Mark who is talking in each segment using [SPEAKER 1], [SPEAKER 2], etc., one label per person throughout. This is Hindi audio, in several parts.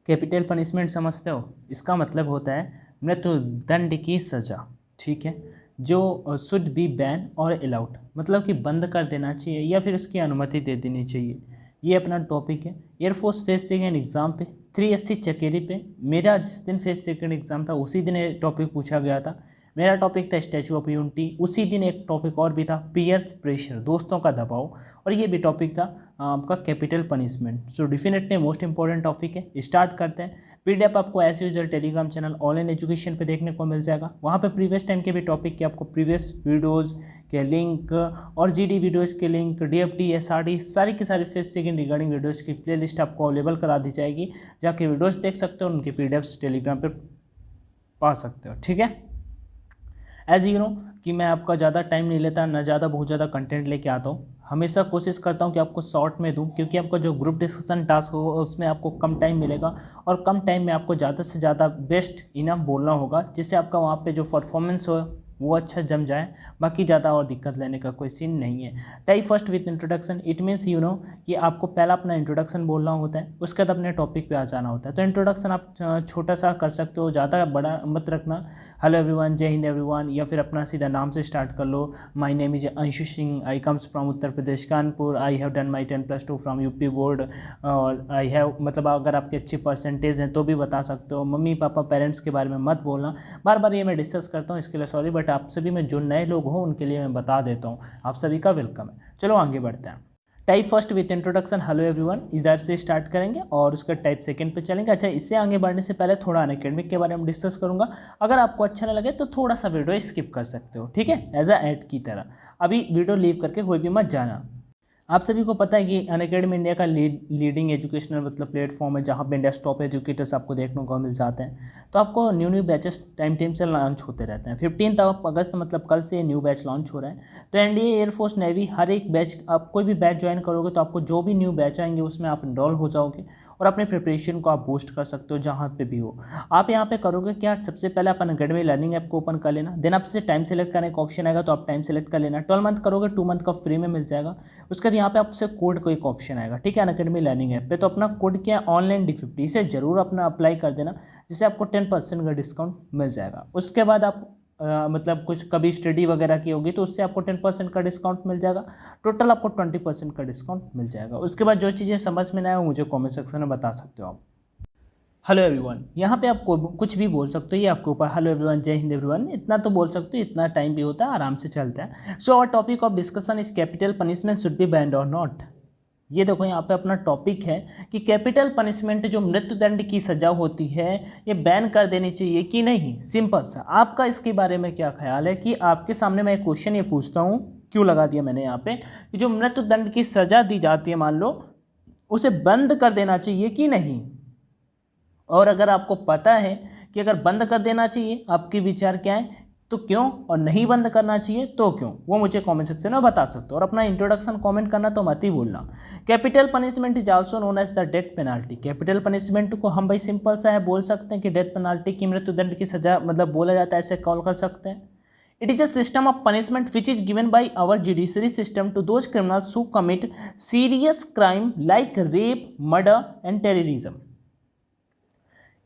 [SPEAKER 1] कैपिटल पनिशमेंट समझते हो? इसका मतलब होता है मृत्युदंड की सज़ा, ठीक है, जो शुड बी बैन और अलाउड, मतलब कि बंद कर देना चाहिए या फिर उसकी अनुमति दे देनी चाहिए। ये अपना टॉपिक है। एयरफोर्स फेस सेकेंड एग्ज़ाम पे 380 चकेरी पे मेरा जिस दिन फेस सेकेंड एग्ज़ाम था उसी दिन ये टॉपिक पूछा गया था। मेरा टॉपिक था स्टैचू ऑफ यूनिटी, उसी दिन एक टॉपिक और भी था पीयर्स प्रेशर, दोस्तों का दबाव, और ये भी टॉपिक था आपका capital punishment. So definitely most important topic है। स्टार्ट करते हैं। पीडीएफ आपको as usual Telegram channel online education पे देखने को मिल जाएगा। वहाँ पे प्रीवियस टाइम के भी टॉपिक के आपको प्रीवियस वीडियोज़ के लिंक और जीडी वीडियोज़ के लिंक, डीएफडी, एसआरडी, सारी की सारी फेस सेकेंड रिगार्डिंग वीडियोज़ की प्लेलिस्ट आपको अवेलेबल करा दी जाएगी। जाके वीडियोज़ देख सकते हो, उनके पीडीएफ्स टेलीग्राम पर पा सकते हो, ठीक है। एज यू नो कि मैं आपका ज़्यादा टाइम नहीं लेता, ना ज़्यादा बहुत ज़्यादा कंटेंट लेके आता हूँ। हमेशा कोशिश करता हूँ कि आपको शॉर्ट में दूँ, क्योंकि आपका जो ग्रुप डिस्कशन टास्क होगा उसमें आपको कम टाइम मिलेगा और कम टाइम में आपको ज़्यादा से ज़्यादा बेस्ट इनफ बोलना होगा, जिससे आपका वहाँ पे जो परफॉर्मेंस हो वो अच्छा जम जाए। बाकी ज़्यादा और दिक्कत लेने का कोई सीन नहीं है। Type first with introduction, it means you know कि आपको पहला अपना इंट्रोडक्शन बोलना होता है, उसके बाद अपने टॉपिक पे आ जाना होता है। तो इंट्रोडक्शन आप छोटा सा कर सकते हो, ज़्यादा बड़ा मत रखना। हेलो एवरीवन, जय हिंद एवरीवन, या फिर अपना सीधा नाम से स्टार्ट कर लो। My name is Anshu Singh, I comes from Uttar Pradesh Kanpur, I have done my 10+2 फ्रॉम यूपी बोर्ड, और आई हैव, मतलब अगर आपके अच्छी परसेंटेज हैं तो भी बता सकते हो। मम्मी पापा पेरेंट्स के बारे में मत बोलना, बार बार ये मैं डिस्कस करता हूँ, इसके लिए सॉरी, बट आप सभी में जो नए लोग हो उनके लिए मैं बता देता हूँ। आप सभी का वेलकम है। चलो आगे बढ़ते हैं। Type first with introduction, hello everyone, इधर से स्टार्ट करेंगे और उसका टाइप सेकंड पे चलेंगे। अच्छा, इससे आगे बढ़ने से पहले थोड़ा अनअकैडमिक के बारे में डिस्कस करूंगा। अगर आपको अच्छा ना लगे तो थोड़ा सा वीडियो स्किप कर सकते हो, ठीक है, एज अ ऐड की तरह। अभी वीडियो लीव करके कोई भी मत जाना। आप सभी को पता है कि अनअकैडमी इंडिया का लीडिंग एजुकेशनल मतलब प्लेटफॉर्म है, जहाँ पे इंडिया टॉप एजुकेटर्स आपको देखने को मिल जाते हैं। तो आपको न्यू बैचेस टाइम से लॉन्च होते रहते हैं। 15 अगस्त मतलब कल से न्यू बैच लॉन्च हो रहा है। तो एनडीए, एयरफोर्स, नेवी, हर एक बैच, आप कोई भी बैच ज्वाइन करोगे तो आपको जो भी न्यू बैच आएंगे उसमें आप इनरोल हो जाओगे और अपने प्रिपरेशन को आप बूस्ट कर सकते हो जहाँ पे भी हो। आप यहाँ पे करोगे क्या, सबसे पहले आप अनअकैडमी लर्निंग ऐप को ओपन कर लेना। देन आपसे टाइम सेलेक्ट करने का ऑप्शन आएगा, तो आप टाइम सेलेक्ट कर लेना। 12 मंथ करोगे 2 मंथ का फ्री में मिल जाएगा। उसके बाद यहाँ पे आपसे कोड को एक ऑप्शन आएगा, ठीक है, अनअकैडमी लर्निंग ऐप पे। तो अपना कोड क्या है, ऑनलाइन D50, इसे जरूर अपना अप्लाई कर देना, जिससे आपको 10% का डिस्काउंट मिल जाएगा। उसके बाद आप मतलब कुछ कभी स्टडी वगैरह की होगी तो उससे आपको 10% का डिस्काउंट मिल जाएगा। टोटल आपको 20% का डिस्काउंट मिल जाएगा। उसके बाद जो चीज़ें समझ में ना आए मुझे कमेंट सेक्शन में बता सकते हो आप। हेलो एवरीवन, यहाँ पे आप कुछ भी बोल सकते हो, ये आपके ऊपर। हेलो एवरीवन, जय हिंद एवरीवन, इतना तो बोल सकते हो, इतना टाइम भी होता है, आराम से चलता है। So our topic of discussion is capital punishment should be banned or not. ये देखो यहाँ पे अपना टॉपिक है कि कैपिटल पनिशमेंट जो मृत्युदंड की सजा होती है ये बैन कर देनी चाहिए कि नहीं। सिंपल सा, आपका इसके बारे में क्या ख्याल है कि आपके सामने मैं एक क्वेश्चन ये पूछता हूँ, क्यों लगा दिया मैंने यहाँ पे, कि जो मृत्युदंड की सजा दी जाती है मान लो, उसे बंद कर देना चाहिए कि नहीं। और अगर आपको पता है कि अगर बंद कर देना चाहिए, आपके विचार क्या है, तो क्यों, और नहीं बंद करना चाहिए तो क्यों, वो मुझे कमेंट सेक्शन में बता सकते हो। और अपना इंट्रोडक्शन कमेंट करना तो मत ही भूलना। Capital punishment is also known as the death penalty. Capital punishment को हम भाई सिंपल सा है बोल सकते हैं कि डेथ पेनाल्टी की, मृत्युदंड की सजा मतलब बोला जाता है, ऐसे कॉल कर सकते हैं। It is a system of punishment which is given by our judiciary system to those criminals who commit serious crime like rape, murder and terrorism.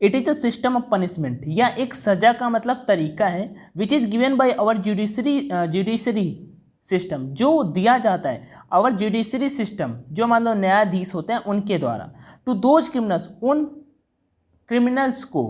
[SPEAKER 1] It is a system of punishment, या एक सजा का मतलब तरीका है, which is given by our judiciary system, जो दिया जाता है आवर जुडिशरी सिस्टम, जो मान लो न्यायाधीश होते हैं उनके द्वारा, टू दोज क्रिमिनल्स, उन क्रिमिनल्स को,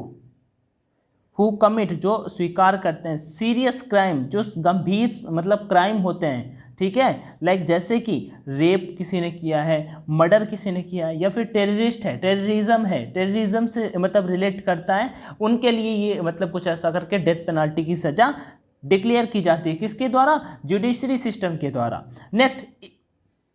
[SPEAKER 1] हु कमिट, जो स्वीकार करते हैं, सीरियस क्राइम, जो गंभीर मतलब क्राइम होते हैं, ठीक है, लाइक जैसे कि रेप किसी ने किया है, मर्डर किसी ने किया है, या फिर टेररिस्ट है, टेररिज्म है, टेररिज्म से मतलब रिलेट करता है, उनके लिए ये मतलब कुछ ऐसा करके डेथ पेनाल्टी की सजा डिक्लेयर की जाती है। किसके द्वारा, जुडिशरी सिस्टम के द्वारा। Next,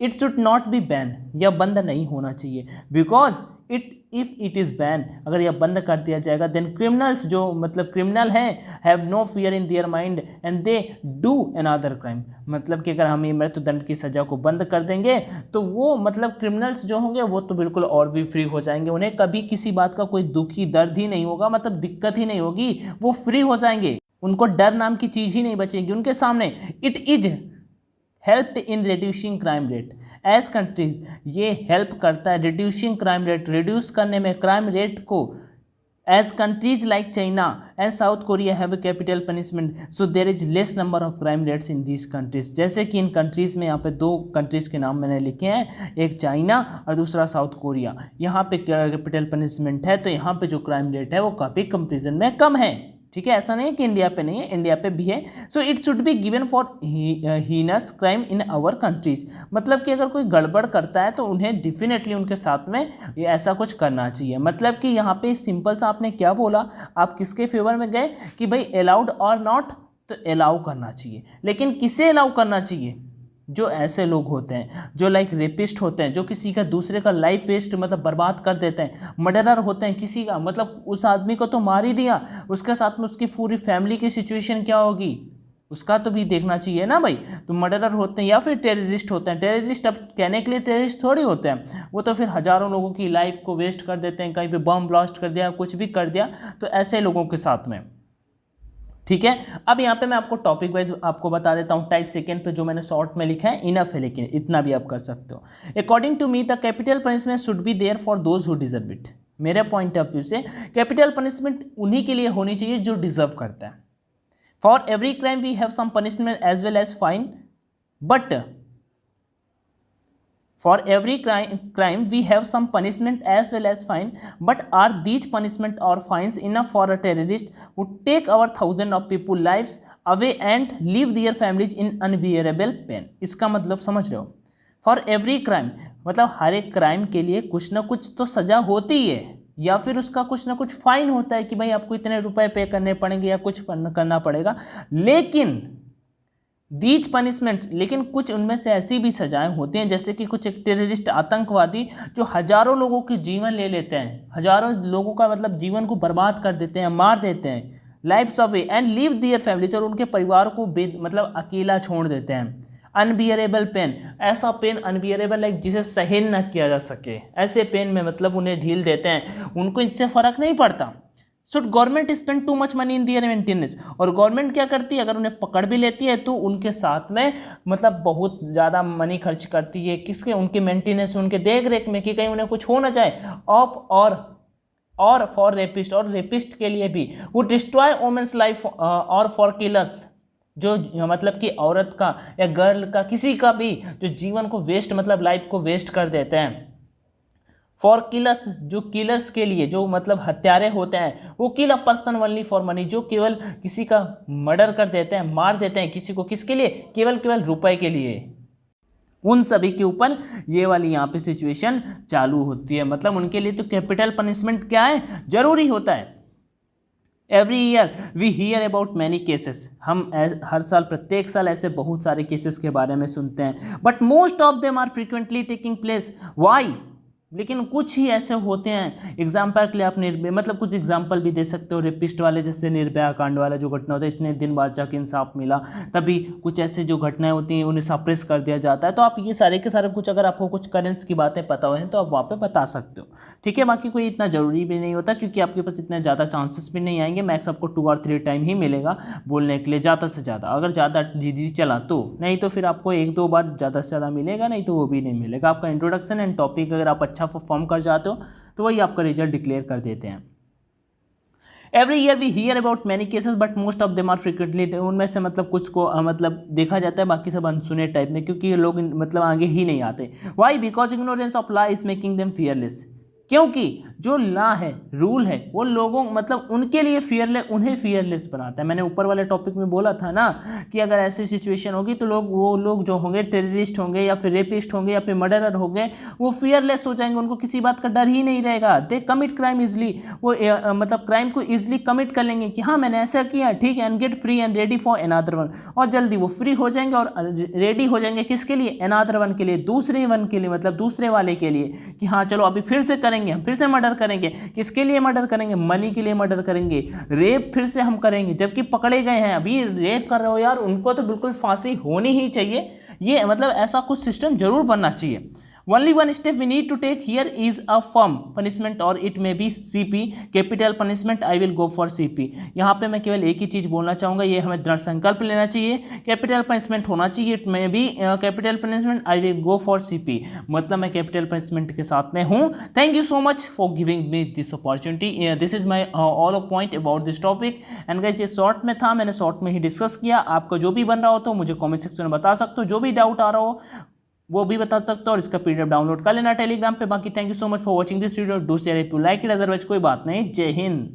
[SPEAKER 1] it should not be ban, यह बंद नहीं होना चाहिए, because if it is ban, अगर यह बंद कर दिया जाएगा, देन क्रिमिनल्स, जो मतलब क्रिमिनल हैं, have no fear in their mind and they do another crime. मतलब कि अगर हम ये मृत्युदंड की सजा को बंद कर देंगे तो वो मतलब क्रिमिनल्स जो होंगे वो तो बिल्कुल और भी फ्री हो जाएंगे, उन्हें कभी किसी बात का कोई दुखी दर्द ही नहीं होगा, मतलब दिक्कत ही नहीं होगी, वो फ्री हो जाएंगे, उनको डर नाम की चीज़ ही नहीं बचेगी उनके सामने। It is helped in reducing crime rate as countries, ये हेल्प करता है रिड्यूसिंग क्राइम रेट, रिड्यूस करने में क्राइम रेट को। As countries like China and South Korea have capital punishment, so there is less number of crime rates in these countries. जैसे कि इन कंट्रीज़ में यहाँ पे 2 कंट्रीज़ के नाम मैंने लिखे हैं, एक चाइना और दूसरा साउथ कोरिया। यहाँ पे कैपिटल पनिशमेंट है तो यहाँ पे जो क्राइम रेट है वो काफ़ी कंपेरिजन में कम है। ठीक है, ऐसा नहीं है कि इंडिया पे नहीं है, इंडिया पे भी है। So it should be given for heinous crime in our countries, मतलब कि अगर कोई गड़बड़ करता है तो उन्हें डेफिनेटली उनके साथ में ये ऐसा कुछ करना चाहिए। मतलब कि यहाँ पे सिंपल सा आपने क्या बोला, आप किसके फेवर में गए कि भाई अलाउड और नॉट, तो अलाउ करना चाहिए। लेकिन किसे अलाउ करना चाहिए? जो ऐसे लोग होते हैं जो लाइक रेपिस्ट होते हैं, जो किसी का दूसरे का लाइफ वेस्ट मतलब बर्बाद कर देते हैं, मर्डरर होते हैं किसी का, मतलब उस आदमी को तो मार ही दिया, उसके साथ में उसकी पूरी फैमिली की सिचुएशन क्या होगी उसका तो भी देखना चाहिए ना भाई। तो मर्डरर होते हैं या फिर टेररिस्ट होते हैं। टेररिस्ट अब कहने के लिए टेररिस्ट थोड़ी होते हैं, वो तो फिर हज़ारों लोगों की लाइफ को वेस्ट कर देते हैं, कहीं पे बम ब्लास्ट कर दिया, कुछ भी कर दिया, तो ऐसे लोगों के साथ में। ठीक है, अब यहाँ पे मैं आपको टॉपिक वाइज आपको बता देता हूँ। टाइप सेकेंड पे जो मैंने शॉर्ट में लिखा है इनफ है, लेकिन इतना भी आप कर सकते हो। According to me the capital punishment should be there for those who deserve it. मेरे पॉइंट ऑफ व्यू से कैपिटल पनिशमेंट उन्हीं के लिए होनी चाहिए जो डिजर्व करता है। For every crime we have some punishment as well as fine, but for every crime we have some punishment as well as fine, but are these punishment or fines enough for a terrorist who take our thousands of people lives away and leave their families in unbearable pain? इसका मतलब समझ रहे हो? for every crime मतलब हर एक क्राइम के लिए कुछ ना कुछ तो सज़ा होती है, या फिर उसका कुछ ना कुछ फाइन होता है कि भाई आपको इतने रुपए पे करने पड़ेंगे या कुछ करना पड़ेगा। लेकिन दीज पनिशमेंट, लेकिन कुछ उनमें से ऐसी भी सजाएं होती हैं जैसे कि कुछ एक टेररिस्ट आतंकवादी जो हज़ारों लोगों की जीवन ले लेते हैं, हज़ारों लोगों का मतलब जीवन को बर्बाद कर देते हैं, मार देते हैं, lives away and leave their families, और उनके परिवार को मतलब अकेला छोड़ देते हैं। अनबियरेबल पेन, ऐसा पेन अनबियरेबल लाइक जिसे सहन न किया जा सके, ऐसे पेन में मतलब उन्हें ढील देते हैं, उनको इससे फ़र्क नहीं पड़ता। Should government spend too much money in their maintenance, और गवर्नमेंट क्या करती है, अगर उन्हें पकड़ भी लेती है तो उनके साथ में मतलब बहुत ज़्यादा मनी खर्च करती है किसके, उनके मेंटेनेंस, उनके देख रेख में कि कहीं उन्हें कुछ हो ना जाए। और फॉर रेपिस्ट, और रेपिस्ट के लिए भी, वो डिस्ट्रॉय वुमेन्स लाइफ, और फॉर किलर्स, जो मतलब कि औरत का या गर्ल का किसी का भी जो जीवन को वेस्ट मतलब लाइफ को वेस्ट कर देते हैं। फॉर किलर्स, जो किलर्स के लिए, जो मतलब हत्यारे होते हैं, वो kill a person only for money, जो केवल किसी का मर्डर कर देते हैं, मार देते हैं किसी को, किसके लिए, केवल रुपए के लिए, उन सभी के ऊपर ये वाली यहाँ पे सिचुएशन चालू होती है। मतलब उनके लिए तो कैपिटल पनिशमेंट क्या है, जरूरी होता है। Every year we hear about many cases, हम हर साल प्रत्येक साल ऐसे बहुत सारे केसेस के बारे में सुनते हैं, but most of them are frequently taking place. Why? लेकिन कुछ ही ऐसे होते हैं, एग्जाम्पल के लिए आप निर्भया मतलब कुछ एग्जाम्पल भी दे सकते हो, रेपिस्ट वाले, जैसे निर्भया कांड वाला जो घटना होता है, इतने दिन बाद जाके इंसाफ मिला, तभी कुछ ऐसे जो घटनाएं होती हैं उन्हें सप्रेस कर दिया जाता है। तो आप ये सारे के सारे कुछ अगर आपको कुछ करेंट्स की बातें पता हो तो आप वहाँ पे बता सकते हो। ठीक है, बाकी कोई इतना ज़रूरी भी नहीं होता क्योंकि आपके पास इतने ज़्यादा चांसेस भी नहीं आएंगे। मैक्स आपको 2 और 3 टाइम ही मिलेगा बोलने के लिए, ज़्यादा से ज़्यादा, अगर ज़्यादा दीदी चला तो, नहीं तो फिर आपको 1-2 बार ज़्यादा से ज़्यादा मिलेगा, नहीं तो वो भी नहीं मिलेगा। आपका इंट्रोडक्शन एंड टॉपिक अगर आप अच्छा परफॉर्म कर जाते हो तो वही आपका रिजल्ट डिक्लेयर कर देते हैं। Every year we hear about many cases but most of them are frequently, उनमें से मतलब कुछ को मतलब देखा जाता है, बाकी सब अनसुने टाइप में, क्योंकि ये लोग मतलब आगे ही नहीं आते। Why? Because ignorance of law is making them fearless, क्योंकि जो लॉ है, रूल है, वो लोगों मतलब उनके लिए उन्हें फियरलेस बनाता है। मैंने ऊपर वाले टॉपिक में बोला था ना कि अगर ऐसी सिचुएशन होगी तो वो लोग जो होंगे टेररिस्ट होंगे या फिर रेपिस्ट होंगे या फिर मर्डरर होंगे, वो फियरलेस हो जाएंगे, उनको किसी बात का डर ही नहीं रहेगा। दे कमिट क्राइम इजली, वो मतलब क्राइम को इजली कमिट कर लेंगे कि हाँ मैंने ऐसा किया, ठीक है, and get free and ready for another one, और जल्दी वो फ्री हो जाएंगे और रेडी हो जाएंगे किसके लिए, अनदर वन के लिए, दूसरे वन के लिए, मतलब दूसरे वाले के लिए, कि हाँ चलो अभी फिर से करेंगे, हम फिर से मर्डर करेंगे। किसके लिए मर्डर करेंगे? मनी के लिए मर्डर करेंगे। रेप फिर से हम करेंगे, जबकि पकड़े गए हैं, अभी रेप कर रहे हो यार, उनको तो बिल्कुल फांसी होनी ही चाहिए। ये मतलब ऐसा कुछ सिस्टम जरूर बनना चाहिए। Only one step we need to take here is a firm punishment or it may be CP, capital punishment. I will go for CP. यहाँ पे मैं केवल एक ही चीज़ बोलना चाहूँगा, ये हमें दृढ़ संकल्प लेना चाहिए, कैपिटल पनिशमेंट होना चाहिए, it may be capital punishment. I will go for CP, मतलब मैं कैपिटल पनिशमेंट के साथ में हूँ. Thank you so much for giving me this opportunity. This is my all of point about this topic. And guys ये शॉर्ट में था, मैंने शॉर्ट में ही डिस्कस किया. आपका जो भी बन रहा हो तो मुझे कॉमेंट सेक्शन में बता सकते हो, जो भी डाउट आ रहा हो वो भी बता सकते हो, और इसका PDF डाउनलोड कर लेना टेलीग्राम पे. बाकी thank you so much for watching this video. Do share if you like it, otherwise कोई बात नहीं. जय हिंद.